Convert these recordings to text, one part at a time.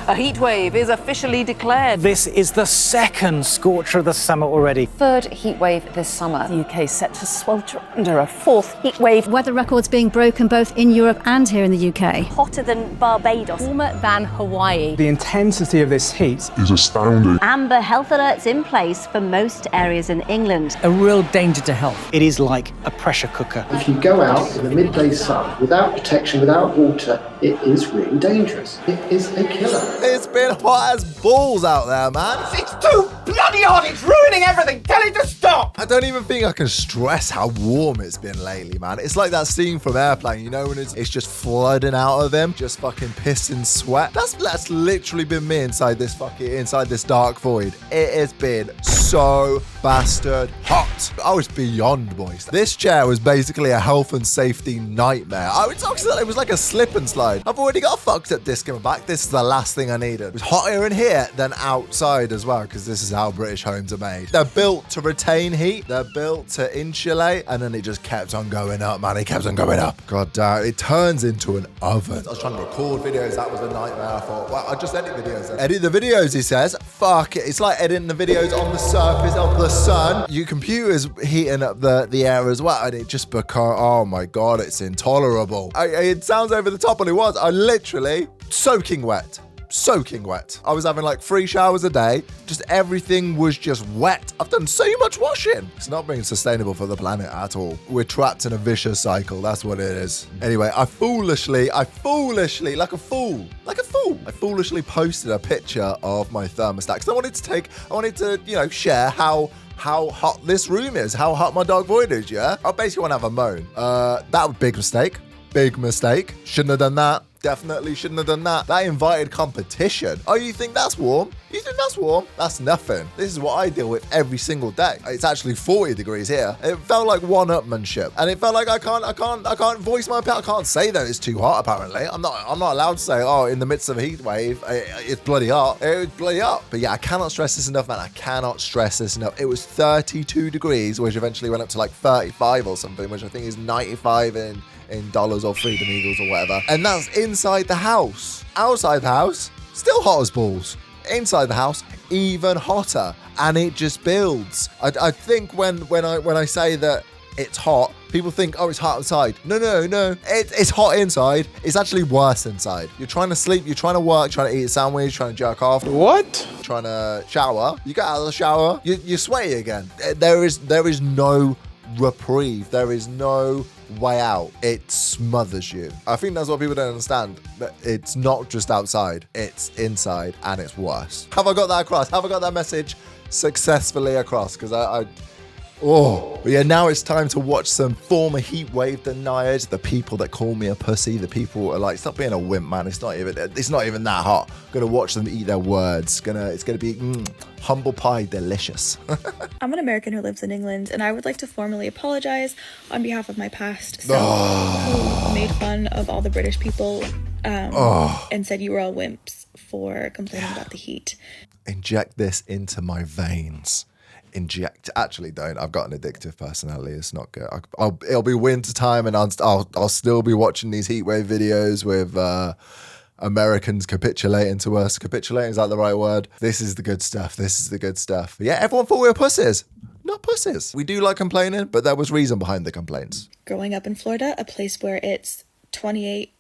A heatwave is officially declared. This is the second scorcher of the summer already. Third heatwave this summer. The UK set to swelter under a fourth heatwave. Weather records being broken both in Europe and here in the UK. Hotter than Barbados. Warmer than Hawaii. The intensity of this heat is astounding. Amber health alerts in place for most areas in England. A real danger to health. It is like a pressure cooker. If you go out in the midday sun without protection, without water, it is really dangerous. It is a killer. It's been hot as balls out there, man. It's too bloody hot. It's ruining everything. Tell it to stop. I don't even think I can stress how warm it's been lately, man. It's like that scene from Airplane, you know, when it's just flooding out of him, just fucking pissing sweat. That's literally been me inside this dark void. It has been so bastard hot. I was beyond moist. This chair was basically a health and safety nightmare. It was like a slip and slide. I've already got a fucked up disc in my back. This is the last thing I needed. It was hotter in here than outside as well, because this is how British homes are made. They're built to retain heat. They're built to insulate, and then it just kept on going up, man. It kept on going up. God damn, it turns into an oven. I was trying to record videos. That was a nightmare. I thought, well, I'll just edit videos then. Edit the videos, he says. Fuck it. It's like editing the videos on the surface of the sun. Your computer's heating up the air as well, and it just become, oh my God, it's intolerable. It sounds over the top, and it was. I literally soaking wet. I was having like 3 showers a day. Just everything was just wet. I've done so much washing. It's not being sustainable for the planet at all. We're trapped in a vicious cycle. That's what it is. Anyway, I foolishly, like a fool, I foolishly posted a picture of my thermostat because I wanted to, you know, share how hot this room is, how hot my dark void is, yeah? I basically want to have a moan. That was a big mistake. Big mistake. Shouldn't have done that. Definitely shouldn't have done that. That invited competition. Oh, you think that's warm? You think that's warm? That's nothing. This is what I deal with every single day. It's actually 40 degrees here. It felt like one-upmanship, and it felt like I can't voice my opinion. I can't say that it's too hot. Apparently, I'm not allowed to say, oh, in the midst of a heat wave, it's bloody hot. It was bloody hot. But yeah, I cannot stress this enough, man. I cannot stress this enough. It was 32 degrees, which eventually went up to like 35 or something, which I think is 95 in dollars or Freedom Eagles or whatever. And that's inside the house. Outside the house, still hot as balls. Inside the house, even hotter. And it just builds. I think when I say that it's hot, people think, oh, it's hot outside. No. It's hot inside. It's actually worse inside. You're trying to sleep, you're trying to work, trying to eat a sandwich, trying to jerk off. What? Trying to shower. You get out of the shower, you're sweaty again. There is no reprieve. There is no way out. It smothers you. I think that's what people don't understand. That it's not just outside, it's inside, and it's worse. Have I got that across? Have I got that message successfully across? Because but yeah, now it's time to watch some former heatwave deniers, the people that call me a pussy, the people who are like, stop being a wimp, man. It's not even that hot. Gonna watch them eat their words. It's gonna be humble pie delicious. I'm an American who lives in England, and I would like to formally apologize on behalf of my past self, who made fun of all the British people and said you were all wimps for complaining about the heat. Inject this into my veins. Actually don't. I've got an addictive personality. It's not good. It'll be winter time, and I'll still be watching these heatwave videos with Americans capitulating to us. Capitulating, is that the right word? This is the good stuff. But yeah, everyone thought we were pussies. Not pussies. We do like complaining, but there was reason behind the complaints. Growing up in Florida, a place where it's 28,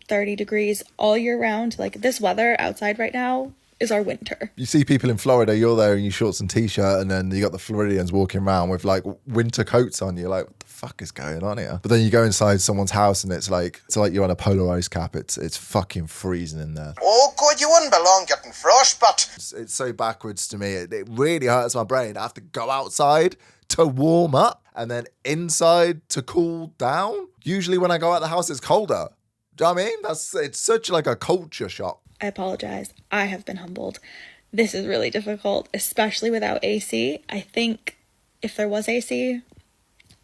30 degrees all year round, like this weather outside right now is our winter. You see people in Florida, you're there in your shorts and t-shirt, and then you got the Floridians walking around with like winter coats on. You're like, what the fuck is going on here? But then you go inside someone's house and it's like you're on a polar ice cap. It's fucking freezing in there. Oh God, you wouldn't belong getting frostbite. It's so backwards to me. It really hurts my brain. I have to go outside to warm up and then inside to cool down. Usually when I go out the house, it's colder. Do you know what I mean? It's such like a culture shock. I apologize. I have been humbled. This is really difficult, especially without AC. I think if there was AC,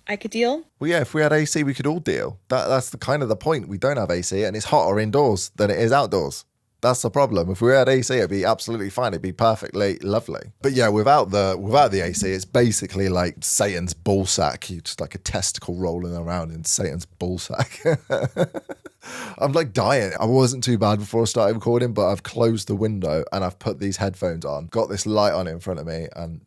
I could deal. Well, yeah, if we had AC, we could all deal. That's the kind of the point. We don't have AC, and it's hotter indoors than it is outdoors. That's the problem. If we had AC, it'd be absolutely fine. It'd be perfectly lovely. But yeah, without the AC, it's basically like Satan's ballsack. You just like a testicle rolling around in Satan's ballsack. I'm like dying. I wasn't too bad before I started recording, but I've closed the window and I've put these headphones on, got this light on in front of me, and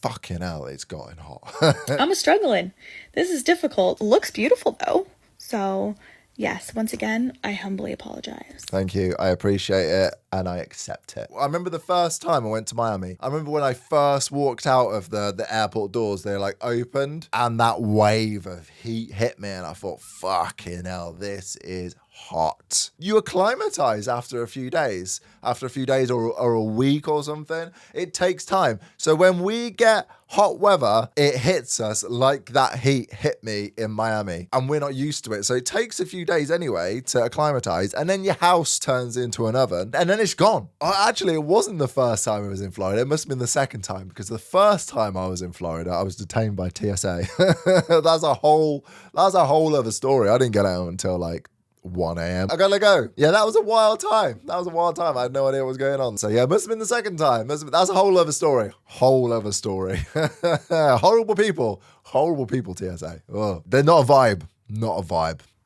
fucking hell, it's gotten hot. I'm struggling. This is difficult. Looks beautiful though. So yes, once again, I humbly apologize. Thank you. I appreciate it and I accept it. I remember the first time I went to Miami. I remember when I first walked out of the airport doors, they like opened and that wave of heat hit me and I thought, fucking hell, this is hot. You acclimatize after a few days or a week or something. It takes time. So when we get hot weather, it hits us like that heat hit me in Miami and we're not used to it. So it takes a few days anyway to acclimatize, and then your house turns into an oven and then it's gone. Actually, it wasn't the first time I was in Florida. It must have been the second time, because the first time I was in Florida, I was detained by TSA. That's a whole other story. I didn't get out until like 1 a.m. I gotta go. Yeah, that was a wild time. I had no idea what was going on. So yeah, it must have been the second time. That's a whole other story. Horrible people, TSA. Oh, they're not a vibe.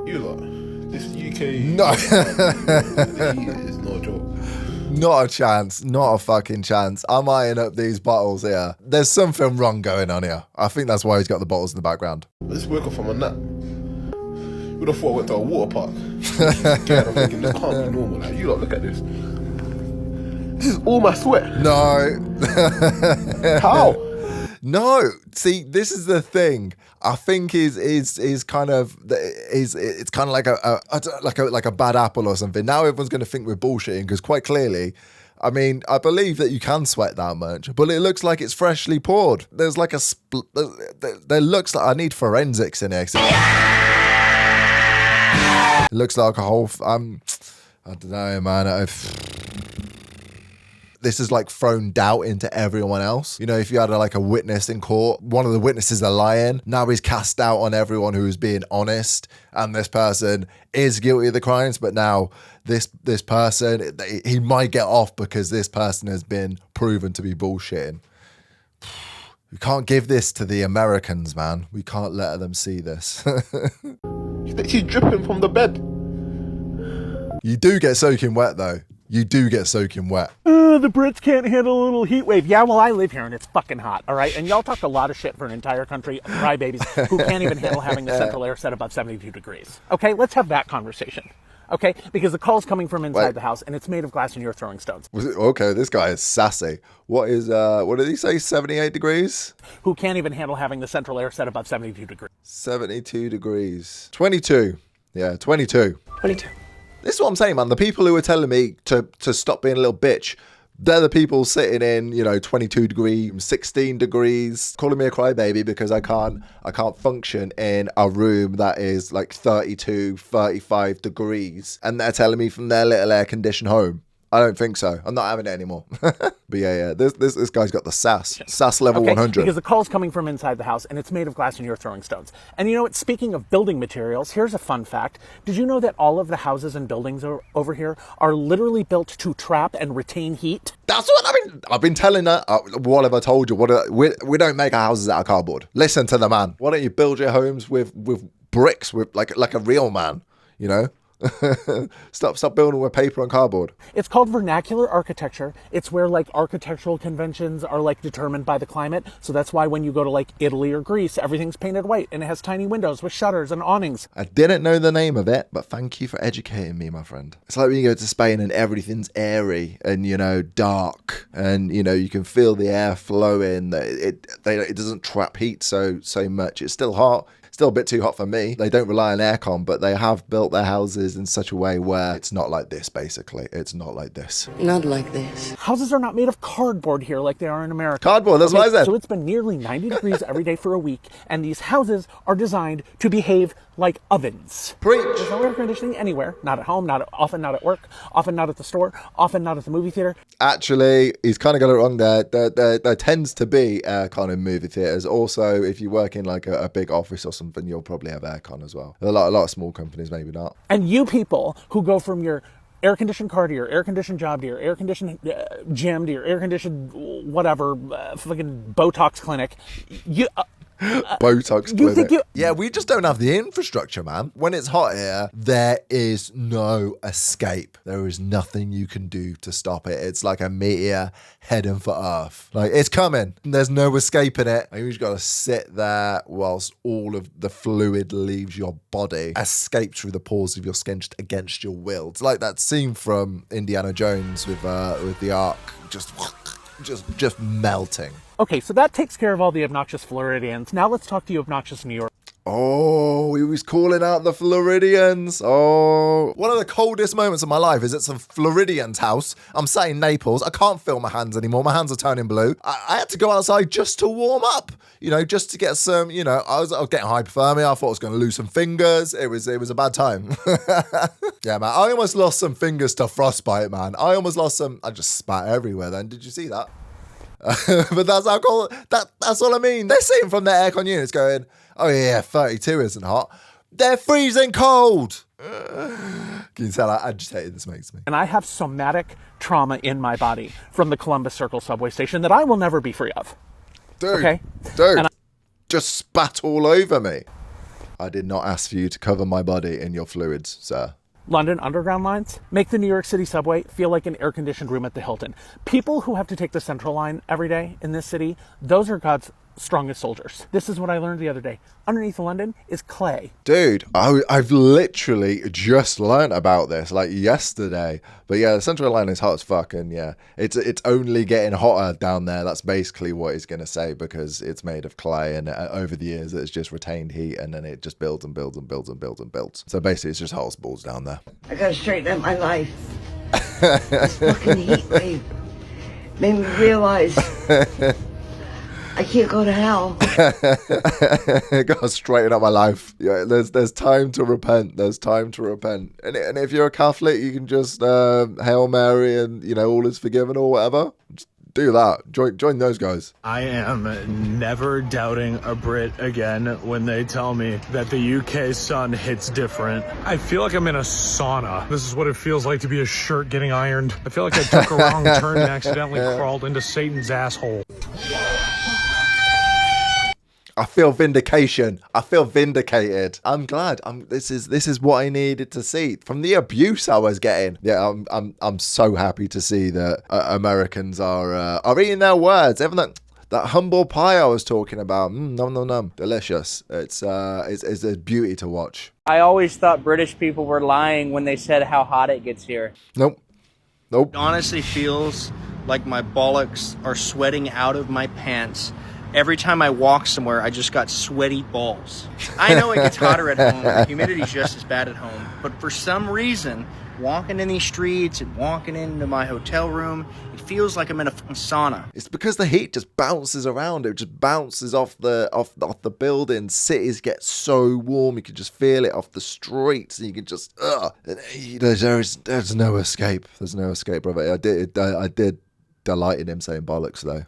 You lot, this UK. No. The heat is no joke. Not a chance. Not a fucking chance. I'm eyeing up these bottles here. There's something wrong going on here. I think that's why he's got the bottles in the background. Let's wake up from a nap. Who'd have thought I went to a water park? Again, I'm thinking this can't be normal. Like, you lot, look at this. This is all my sweat. No. How? No. See, this is the thing. I think is kind of it's kind of like a bad apple or something. Now everyone's going to think we're bullshitting, because quite clearly, I mean, I believe that you can sweat that much, but it looks like it's freshly poured. There's like a there looks like I need forensics in here. It looks like a whole, I don't know, man. This has like thrown doubt into everyone else. You know, if you had a witness in court, one of the witnesses are lying. Now he's cast doubt on everyone who is being honest, and this person is guilty of the crimes. But now this person, he might get off because this person has been proven to be bullshitting. We can't give this to the Americans, man. We can't let them see this. She's dripping from the bed. You do get soaking wet, though. You do get soaking wet. The Brits can't handle a little heat wave. Yeah, well, I live here and it's fucking hot, all right? And y'all talk a lot of shit for an entire country of crybabies who can't even handle having the central air set above 72 degrees. Okay, let's have that conversation. Okay, because the call's coming from inside the house and it's made of glass and you're throwing stones. Okay, this guy is sassy. What did he say, 78 degrees? Who can't even handle having the central air set above 72 degrees. 72 degrees. 22. Yeah, 22. 22. This is what I'm saying, man. The people who are telling me to stop being a little bitch, they're the people sitting in, 22 degrees, 16 degrees, calling me a crybaby because I can't function in a room that is like 32, 35 degrees. And they're telling me from their little air-conditioned home. I don't think so. I'm not having it anymore. But yeah. This guy's got the sass. Sass level 100. Because the call's coming from inside the house and it's made of glass and you're throwing stones. And you know what? Speaking of building materials, here's a fun fact. Did you know that all of the houses and buildings over here are literally built to trap and retain heat? That's what I've been telling her. What have I told you? We don't make our houses out of cardboard. Listen to the man. Why don't you build your homes with bricks, with like a real man, you know? Stop building with paper and cardboard. It's called vernacular architecture. It's where like architectural conventions are like determined by the climate. So that's why when you go to like Italy or Greece, everything's painted white and it has tiny windows with shutters and awnings. I didn't know the name of it, but thank you for educating me, my friend. It's like when you go to Spain and everything's airy and dark, and you can feel the air flowing. It doesn't trap heat so much. It's still hot. Still a bit too hot for me. They don't rely on aircon, but they have built their houses in such a way where it's not like this, basically. It's not like this. Not like this. Houses are not made of cardboard here like they are in America. Cardboard, that's what I said. So it's been nearly 90 degrees every day for a week, and these houses are designed to behave like ovens. Preach. There's no air conditioning anywhere. Not at home, often not at work, often not at the store, often not at the movie theater. Actually, he's kind of got it wrong there. There tends to be aircon in movie theaters. Also, if you work in like a big office or something, you'll probably have aircon as well. A lot of small companies, maybe not. And you people who go from your air-conditioned car to your air-conditioned job to your air-conditioned gym to your air-conditioned whatever, fucking Botox clinic, Botox clinic. Yeah, we just don't have the infrastructure, man. When it's hot here, there is no escape. There is nothing you can do to stop it. It's like a meteor heading for Earth. Like, it's coming. There's no escaping it. And you just got to sit there whilst all of the fluid leaves your body, escapes through the pores of your skin just against your will. It's like that scene from Indiana Jones with the Ark just melting. Okay, so that takes care of all the obnoxious Floridians. Now let's talk to you obnoxious New York. Oh, he was calling out the Floridians. Oh, one of the coldest moments of my life is at some Floridian's house. I'm sat in Naples. I can't feel my hands anymore. My hands are turning blue. I had to go outside just to warm up, just to get some, I was getting hypothermia. I thought I was going to lose some fingers. It was a bad time. Yeah, man. I almost lost some fingers to frostbite, man. I just spat everywhere then. Did you see that? But that's how cold. That's all I mean. They're sitting from their aircon units going, oh yeah, 32 isn't hot. They're freezing cold. Can you tell how agitated this makes me? And I have somatic trauma in my body from the Columbus Circle subway station that I will never be free of. Dude, just spat all over me. I did not ask for you to cover my body in your fluids, sir. London Underground lines make the New York City subway feel like an air-conditioned room at the Hilton. People who have to take the Central line every day in this city, those are God's strongest soldiers. This is what I learned the other day. Underneath London is clay. Dude, I've literally just learned about this like yesterday. But yeah, the Central line is hot as fuck, and yeah, it's only getting hotter down there. That's basically what he's gonna say, because it's made of clay, and over the years it's just retained heat, and then it just builds and builds and builds and builds and builds. So basically, it's just hot as balls down there. I gotta straighten up my life. This fucking heat wave made me realize I can't go to hell. Gotta straighten up my life. Yeah, there's time to repent. There's time to repent. And if you're a Catholic, you can just Hail Mary and all is forgiven or whatever. Just do that. Join those guys. I am never doubting a Brit again when they tell me that the UK sun hits different. I feel like I'm in a sauna. This is what it feels like to be a shirt getting ironed. I feel like I took a wrong turn and accidentally crawled into Satan's asshole. I feel vindication. I feel vindicated. I'm glad. This is what I needed to see from the abuse I was getting. Yeah, I'm so happy to see that Americans are eating their words. Even that humble pie I was talking about. Nom, delicious. It's a beauty to watch. I always thought British people were lying when they said how hot it gets here. Nope. It honestly feels like my bollocks are sweating out of my pants. Every time I walk somewhere, I just got sweaty balls. I know it gets hotter at home, and humidity's just as bad at home, but for some reason, walking in these streets and walking into my hotel room, it feels like I'm in a sauna. It's because the heat just bounces around. It just bounces off the building. Cities get so warm, you can just feel it off the streets, and you can just there's no escape. There's no escape, brother. I did delight in him saying bollocks though.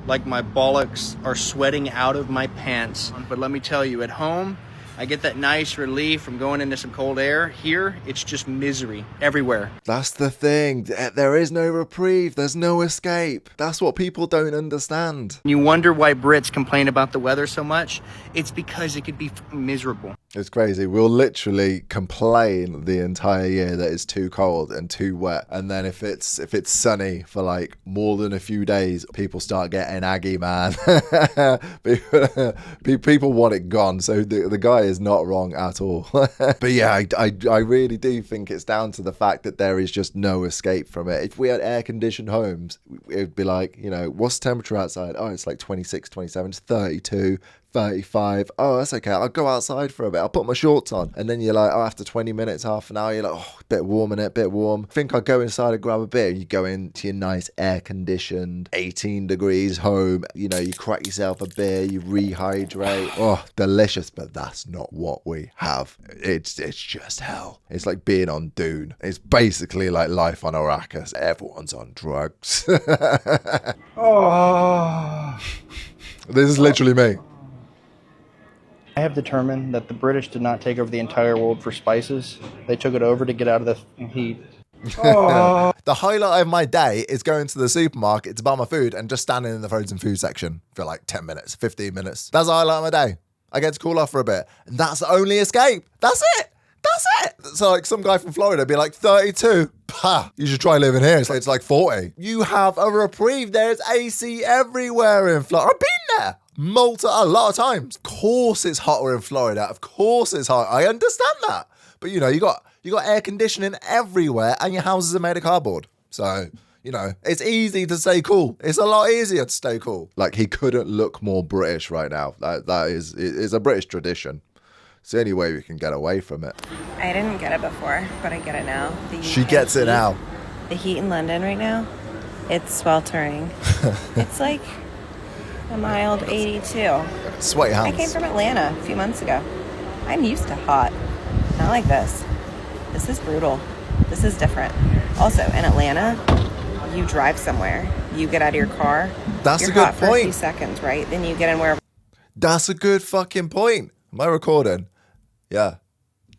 Like my bollocks are sweating out of my pants. But let me tell you, at home, I get that nice relief from going into some cold air. Here, it's just misery everywhere. That's the thing. There is no reprieve. There's no escape. That's what people don't understand. You wonder why Brits complain about the weather so much? It's because it could be miserable. It's crazy. We'll literally complain the entire year that it's too cold and too wet. And then if it's sunny for like more than a few days, people start getting aggy, man. People want it gone. So the guy is not wrong at all. But yeah, I really do think it's down to the fact that there is just no escape from it. If we had air-conditioned homes, it would be like, what's the temperature outside? Oh, it's like 26, 27, it's 32. 35. Oh, that's okay. I'll go outside for a bit. I'll put my shorts on. And then you're like, after 20 minutes, half an hour, you're like, oh, a bit warm in it, bit warm. I think I'll go inside and grab a beer. You go into your nice air-conditioned 18 degrees home. You crack yourself a beer, you rehydrate. Oh, delicious. But that's not what we have. It's just hell. It's like being on Dune. It's basically like life on Arrakis. Everyone's on drugs. Oh. This is literally me. I have determined that the British did not take over the entire world for spices. They took it over to get out of the heat. The highlight of my day is going to the supermarket to buy my food and just standing in the frozen food section for like 10 minutes, 15 minutes. That's the highlight of my day. I get to cool off for a bit. And that's the only escape. That's it. That's it. So like some guy from Florida be like 32. Pah, you should try living here. It's like 40. You have a reprieve. There's AC everywhere in Florida. I've been there a lot of times. Of course it's hotter in Florida. Of course it's hot. I understand that. But you know, you got air conditioning everywhere and your houses are made of cardboard. So, you know, it's easy to stay cool. It's a lot easier to stay cool. Like, he couldn't look more British right now. That is a British tradition. It's the only way we can get away from it. I didn't get it before, but I get it now. She gets it now. The heat in London right now, it's sweltering. It's like a mild 82. Sweaty hands. I came from Atlanta a few months ago. I'm used to hot. Not like this. This is brutal. This is different. Also, in Atlanta, you drive somewhere. You get out of your car. That's you're a good hot for a point. few seconds, right? Then you get in wherever. That's a good fucking point. Am I recording? Yeah.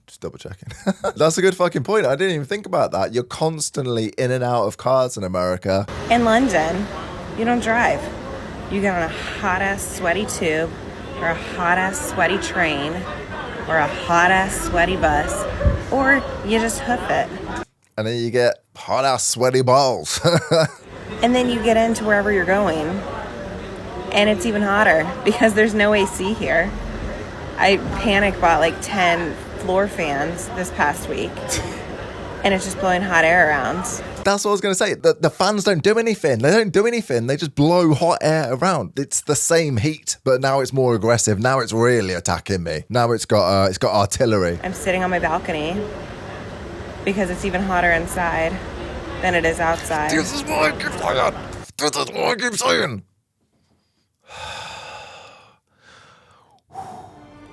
Just double checking. That's a good fucking point. I didn't even think about that. You're constantly in and out of cars in America. In London, you don't drive. You get on a hot-ass sweaty tube or a hot-ass sweaty train or a hot-ass sweaty bus, or you just hoof it. And then you get hot-ass sweaty balls. And then you get into wherever you're going, and it's even hotter because there's no AC here. I panic bought like 10 floor fans this past week, and it's just blowing hot air around. That's what I was going to say. The fans don't do anything. They don't do anything. They just blow hot air around. It's the same heat, but now it's more aggressive. Now it's really attacking me. Now it's got artillery. I'm sitting on my balcony because it's even hotter inside than it is outside. This is what I keep saying. This is what I keep saying.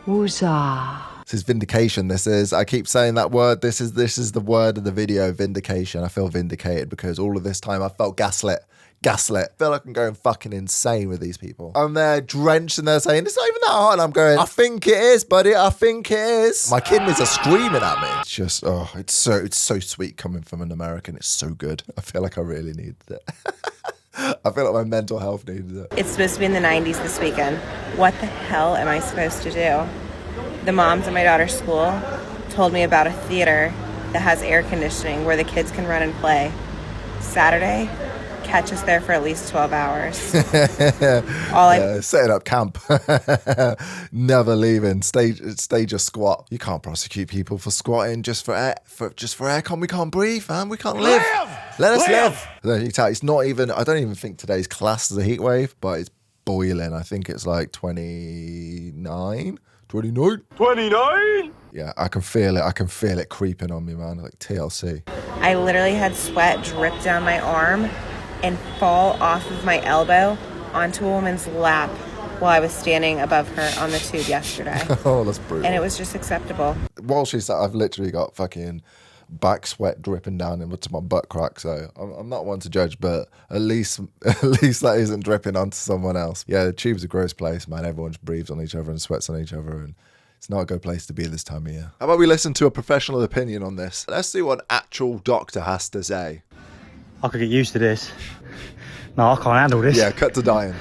Woozah. This is vindication. This is, I keep saying that word. This is the word of the video, vindication. I feel vindicated because all of this time I felt gaslit. I feel like I'm going fucking insane with these people. I'm there drenched and they're saying, it's not even that hot. And I'm going, I think it is, buddy. I think it is. My kidneys are screaming at me. It's just, oh, it's so sweet coming from an American. It's so good. I feel like I really needed it. I feel like my mental health needed it. It's supposed to be in the 90s this weekend. What the hell am I supposed to do? The moms at my daughter's school told me about a theater that has air conditioning where the kids can run and play. Saturday, catch us there for at least 12 hours. Setting up camp. Never leaving. Stage a squat. You can't prosecute people for squatting just for aircon. We can't breathe, man. We can't live. Let us live. You can tell it's not even, I don't even think today's classed as a heat wave, but it's boiling. I think it's like 29. 29? Yeah, I can feel it. I can feel it creeping on me, man. Like TLC. I literally had sweat drip down my arm and fall off of my elbow onto a woman's lap while I was standing above her on the tube yesterday. Oh, that's brutal. And it was just acceptable. While she's sat, I've literally got fucking back sweat dripping down into my butt crack, so I'm not one to judge, but at least that isn't dripping onto someone else. Yeah, the tube's a gross place, man. Everyone just breathes on each other and sweats on each other, and it's not a good place to be this time of year. How about we listen to a professional opinion on this? Let's see what an actual doctor has to say. I could get used to this. No, I can't handle this. Yeah, cut to dying.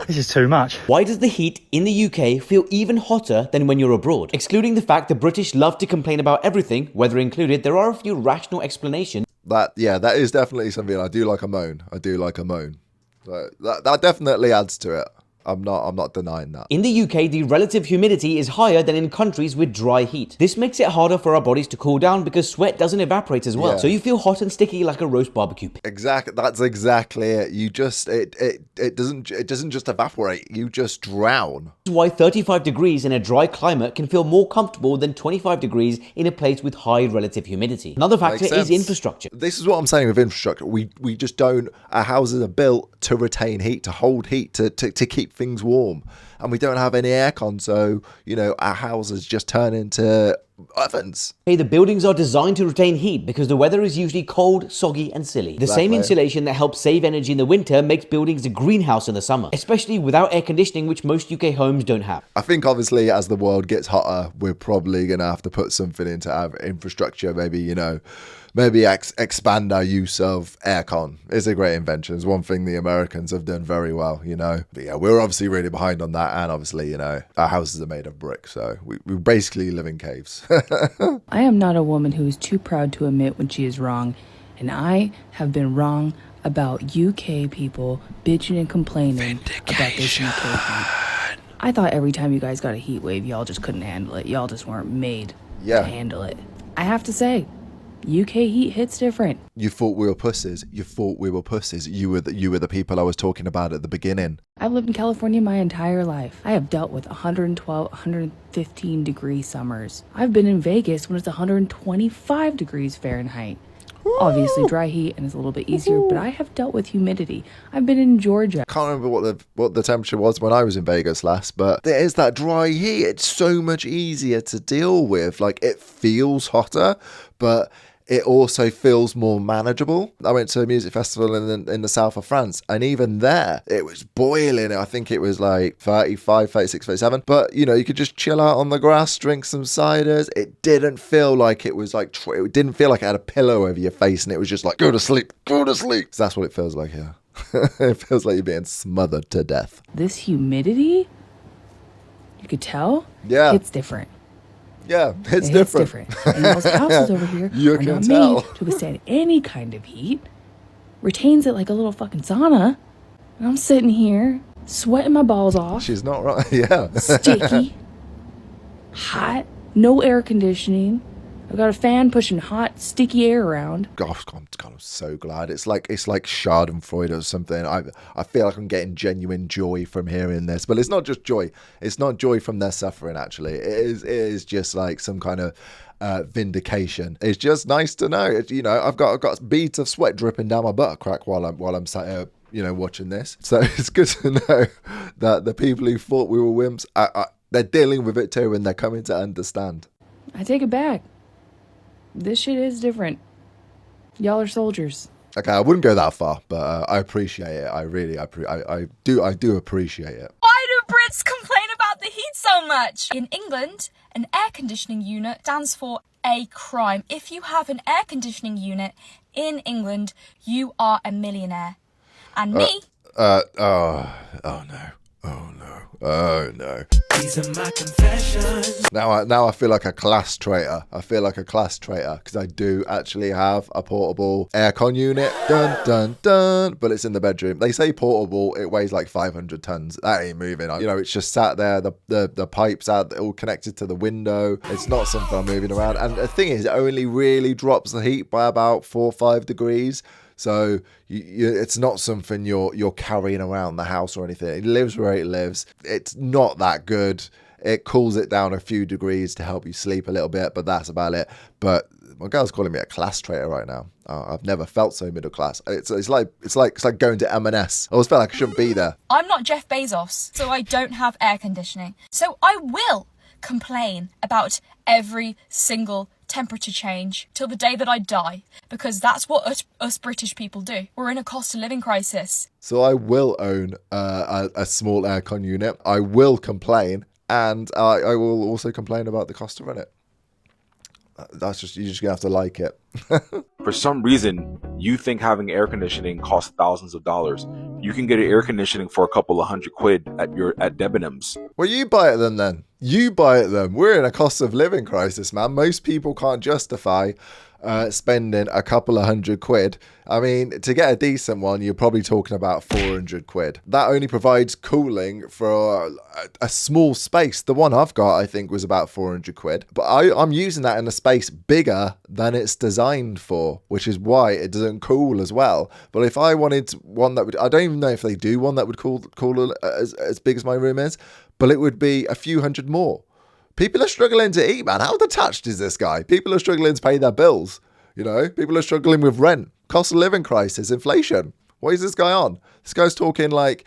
This is too much. Why does the heat in the UK feel even hotter than when you're abroad? Excluding the fact the British love to complain about everything, weather included, there are a few rational explanations. That is definitely something I do like a moan. That definitely adds to it. I'm not denying that. In the UK, the relative humidity is higher than in countries with dry heat. This makes it harder for our bodies to cool down because sweat doesn't evaporate as well. Yeah. So you feel hot and sticky like a roast barbecue. Exactly. That's exactly it. You just it doesn't just evaporate. You just drown. This is why 35 degrees in a dry climate can feel more comfortable than 25 degrees in a place with high relative humidity. Another factor is infrastructure. This is what I'm saying with infrastructure. We just don't. Our houses are built to retain heat, to hold heat, to keep things warm, and we don't have any aircon, so our houses just turn into ovens. Hey, the buildings are designed to retain heat because the weather is usually cold, soggy and silly. The same insulation that helps save energy in the winter makes buildings a greenhouse in the summer, especially without air conditioning, which most UK homes don't have. I think obviously as the world gets hotter, we're probably gonna have to put something into our infrastructure, maybe maybe expand our use of aircon. It's a great invention. It's one thing the Americans have done very well, you know. But yeah, we're obviously really behind on that, and obviously, you know, our houses are made of brick, so we basically live in caves. I am not a woman who is too proud to admit when she is wrong, and I have been wrong about UK people bitching and complaining about this UK heat. I thought every time you guys got a heat wave, y'all just couldn't handle it. Y'all just weren't made to handle it. I have to say, UK heat hits different. You thought we were pussies. You thought we were pussies. You were the people I was talking about at the beginning. I've lived in California my entire life. I have dealt with 112, 115 degree summers. I've been in Vegas when it's 125 degrees Fahrenheit. Obviously dry heat and it's a little bit easier, but I have dealt with humidity. I've been in Georgia. Can't remember what the temperature was when I was in Vegas last, but there is that dry heat. It's so much easier to deal with. Like, it feels hotter, but it also feels more manageable. I went to a music festival in the south of France, and even there, it was boiling. I think it was like 35, 36, 37. But, you know, you could just chill out on the grass, drink some ciders. It didn't feel like it was like, it didn't feel like it had a pillow over your face, and it was just like, go to sleep, go to sleep. So that's what it feels like here. It feels like you're being smothered to death. This humidity, you could tell, it's different. Yeah, it's different. And those houses over here are not made to withstand any kind of heat. Retains it like a little fucking sauna. And I'm sitting here, sweating my balls off. She's not right, yeah. Sticky. Hot. No air conditioning. I've got a fan pushing hot, sticky air around. Gosh, I'm so glad. It's like Schadenfreude or something. I feel like I'm getting genuine joy from hearing this. But it's not just joy. It's not joy from their suffering, actually. It is just like some kind of vindication. It's just nice to know. You know, I've got beads of sweat dripping down my butt crack while I'm sat here, you know, watching this. So it's good to know that the people who thought we were wimps, they're dealing with it too, and they're coming to understand. I take it back. This shit is different. Y'all are soldiers. Okay, I wouldn't go that far, but I appreciate it. I really, I do appreciate it. Why do Brits complain about the heat so much? In England, an air conditioning unit stands for a crime. If you have an air conditioning unit in England, you are a millionaire. And me... Oh no. These are my confessions. Now I feel like a class traitor. I feel like a class traitor because I do actually have a portable aircon unit. Dun dun dun. But it's in the bedroom. They say portable. It weighs like 500 tons. That ain't moving. You know, it's just sat there. The pipes out all connected to the window. It's not something I'm moving around. And the thing is, it only really drops the heat by about 4 or 5 degrees. So it's not something you're carrying around the house or anything. It lives where it lives. It's not that good. It cools it down a few degrees to help you sleep a little bit, but that's about it. But my girl's calling me a class traitor right now. I've never felt so middle class. It's like going to M&S. I always felt like I shouldn't be there. I'm not Jeff Bezos, so I don't have air conditioning. So I will complain about every single temperature change till the day that I die, because that's what us British people do. We're in a cost of living crisis. So I will own a small aircon unit. I will complain, and I will also complain about the cost to run it. That's just, you're just gonna have to like it. For some reason, you think having air conditioning costs thousands of dollars. You can get an air conditioning for a couple of $100 at Debenhams. Well, you buy it then. You buy it then. We're in a cost of living crisis, man. Most people can't justify spending a couple of £100. I mean, to get a decent one, you're probably talking about £400. That only provides cooling for a small space. The one I've got, I think, was about £400. But I'm using that in a space bigger than it's designed for, which is why it doesn't cool as well. But if I wanted one that would, I don't even know if they do one that would cool as big as my room is, but it would be a few hundred more. People are struggling to eat, man. How detached is this guy? People are struggling to pay their bills. You know, people are struggling with rent, cost of living crisis, inflation. What is this guy on? This guy's talking like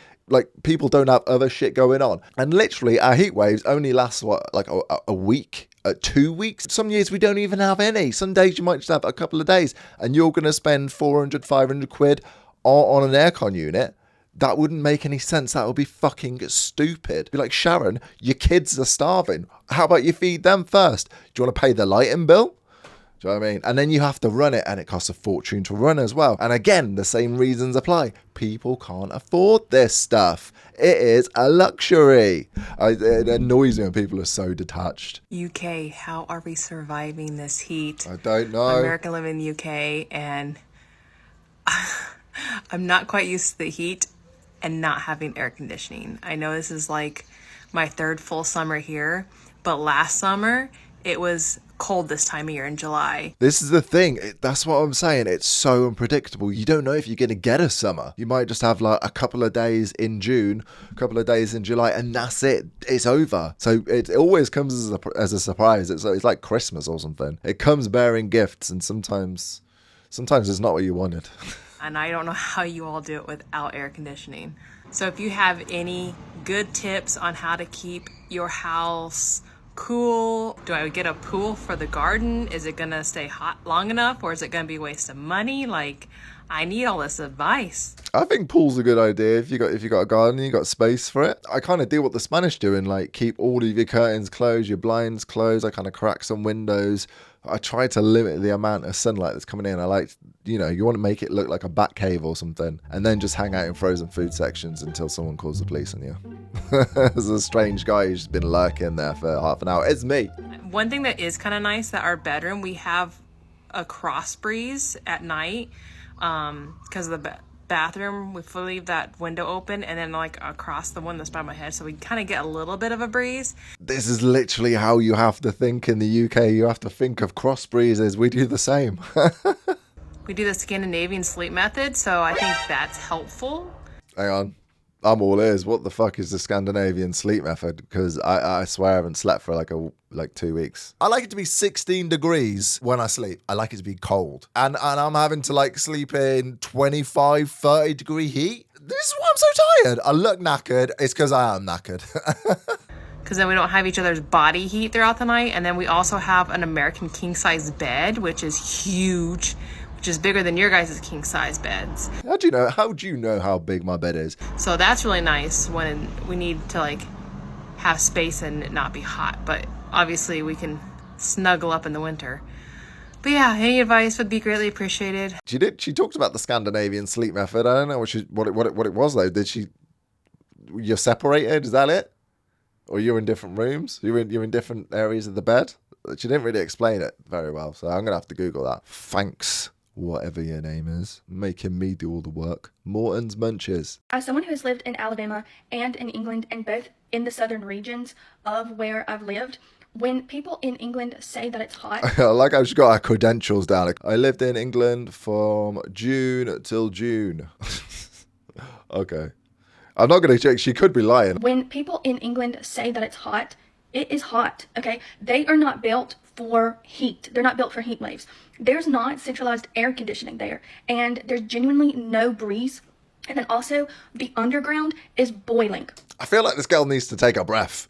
people don't have other shit going on. And literally, our heat waves only last, like a week, 2 weeks? Some years we don't even have any. Some days you might just have a couple of days, and you're going to spend 400, 500 quid on an aircon unit. That wouldn't make any sense. That would be fucking stupid. Be like, Sharon, your kids are starving. How about you feed them first? Do you want to pay the lighting bill? Do you know what I mean? And then you have to run it, and it costs a fortune to run as well. And again, the same reasons apply. People can't afford this stuff. It is a luxury. It annoys me when people are so detached. UK, how are we surviving this heat? I don't know. I'm American, live in the UK, and I'm not quite used to the heat and not having air conditioning. I know this is like my third full summer here, but last summer it was cold this time of year in July. This is the thing. That's what I'm saying. It's so unpredictable. You don't know if you're going to get a summer. You might just have like a couple of days in June, a couple of days in July, and that's it. It's over. So it always comes as a surprise. It's like Christmas or something. It comes bearing gifts, and sometimes it's not what you wanted. And I don't know how you all do it without air conditioning. So if you have any good tips on how to keep your house cool, do I get a pool for the garden? Is it gonna stay hot long enough, or is it gonna be a waste of money? Like, I need all this advice. I think pool's a good idea if you got a garden, you got space for it. I kind of do what the Spanish do and like keep all of your curtains closed, your blinds closed. I kind of crack some windows. I try to limit the amount of sunlight that's coming in. I like, you want to make it look like a bat cave or something, and then just hang out in frozen food sections until someone calls the police on you. There's a strange guy who's been lurking there for half an hour. It's me. One thing that is kind of nice, that our bedroom, we have a cross breeze at night because of the bathroom. We leave that window open, and then like across the one that's by my head, so we kind of get a little bit of a breeze. This is literally how you have to think in the UK. You have to think of cross breezes. We do the same. We do the Scandinavian sleep method, so I think that's helpful. Hang on. I'm all ears. What the fuck is the Scandinavian sleep method? Because I swear I haven't slept for like 2 weeks. I like it to be 16 degrees when I sleep. I like it to be cold. And I'm having to like sleep in 25, 30 degree heat. This is why I'm so tired. I look knackered. It's because I am knackered. Because then we don't have each other's body heat throughout the night. And then we also have an American king size bed, which is huge, which is bigger than your guys' king size beds. How do you know how big my bed is? So that's really nice when we need to like have space and it not be hot. But obviously we can snuggle up in the winter. But yeah, any advice would be greatly appreciated. She talked about the Scandinavian sleep method. I don't know what it was though. You're separated? Is that it? Or you're in different rooms? You're in different areas of the bed? She didn't really explain it very well, so I'm gonna have to Google that. Thanks, whatever your name is, making me do all the work. Morton's Munches. As someone who has lived in Alabama and in England, and both in the southern regions of where I've lived, when people in England say that it's hot... I like how she got her credentials down. I lived in England from June till June. Okay. I'm not going to check. She could be lying. When people in England say that it's hot, it is hot, okay? They are not built for heat. They're not built for heat waves. There's not centralized air conditioning there, and there's genuinely no breeze. And then also, the underground is boiling. I feel like this girl needs to take a breath.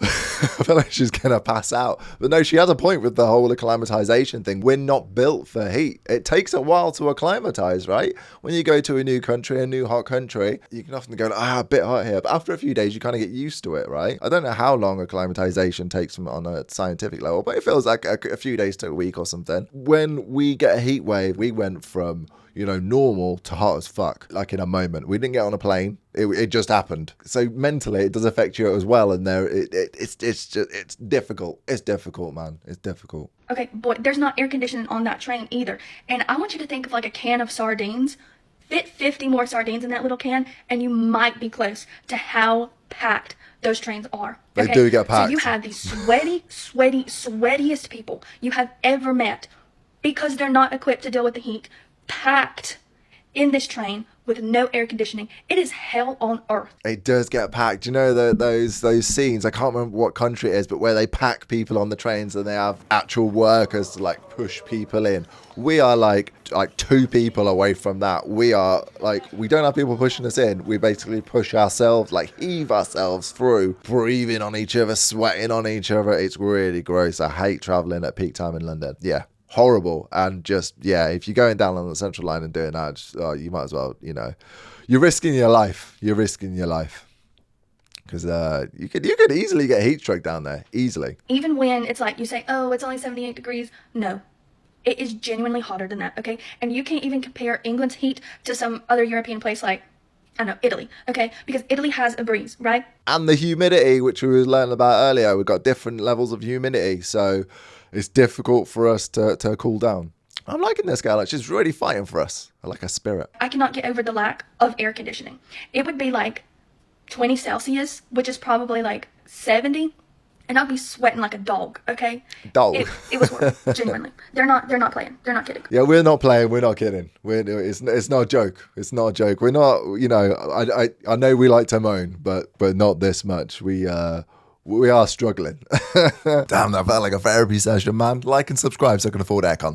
I feel like she's going to pass out. But no, she has a point with the whole acclimatization thing. We're not built for heat. It takes a while to acclimatize, right? When you go to a new country, a new hot country, you can often go, a bit hot here. But after a few days, you kind of get used to it, right? I don't know how long acclimatization takes on a scientific level, but it feels like a few days to a week or something. When we get a heat wave, we went from, normal to hot as fuck, like in a moment. We didn't get on a plane. It just happened. So mentally, it does affect you as well. And it's difficult. It's difficult, man. It's difficult. Okay, boy, there's not air conditioning on that train either. And I want you to think of like a can of sardines. Fit 50 more sardines in that little can, and you might be close to how packed those trains are. They do get packed. So you have these sweatiest people you have ever met, because they're not equipped to deal with the heat, packed in this train with no air conditioning. It is hell on earth. It does get packed. Those scenes, I can't remember what country it is, but where they pack people on the trains and they have actual workers to like push people in. We are like 2 people away from that. We are like, we don't have people pushing us in. We basically push ourselves, like heave ourselves through, breathing on each other, sweating on each other. It's really gross. I hate traveling at peak time in London. Yeah. Horrible. And just, if you're going down on the central line and doing that, you might as well, you're risking your life. Because you could easily get heat stroke down there, easily. Even when it's like you say, oh, it's only 78 degrees. No, it is genuinely hotter than that, okay? And you can't even compare England's heat to some other European place like, I don't know, Italy, okay? Because Italy has a breeze, right? And the humidity, which we were learning about earlier, we've got different levels of humidity, so it's difficult for us to cool down. I'm liking this girl. She's really fighting for us. I like her spirit. I cannot get over the lack of air conditioning. It would be like 20 Celsius, which is probably like 70, and I'll be sweating like a dog, okay? Dog. It was horrible, genuinely. They're not playing. They're not kidding. Yeah, we're not playing. We're not kidding. It's not a joke. It's not a joke. We're not, I know we like to moan, but not this much. We are struggling. Damn, that felt like a therapy session, man. Like and subscribe so I can afford aircon.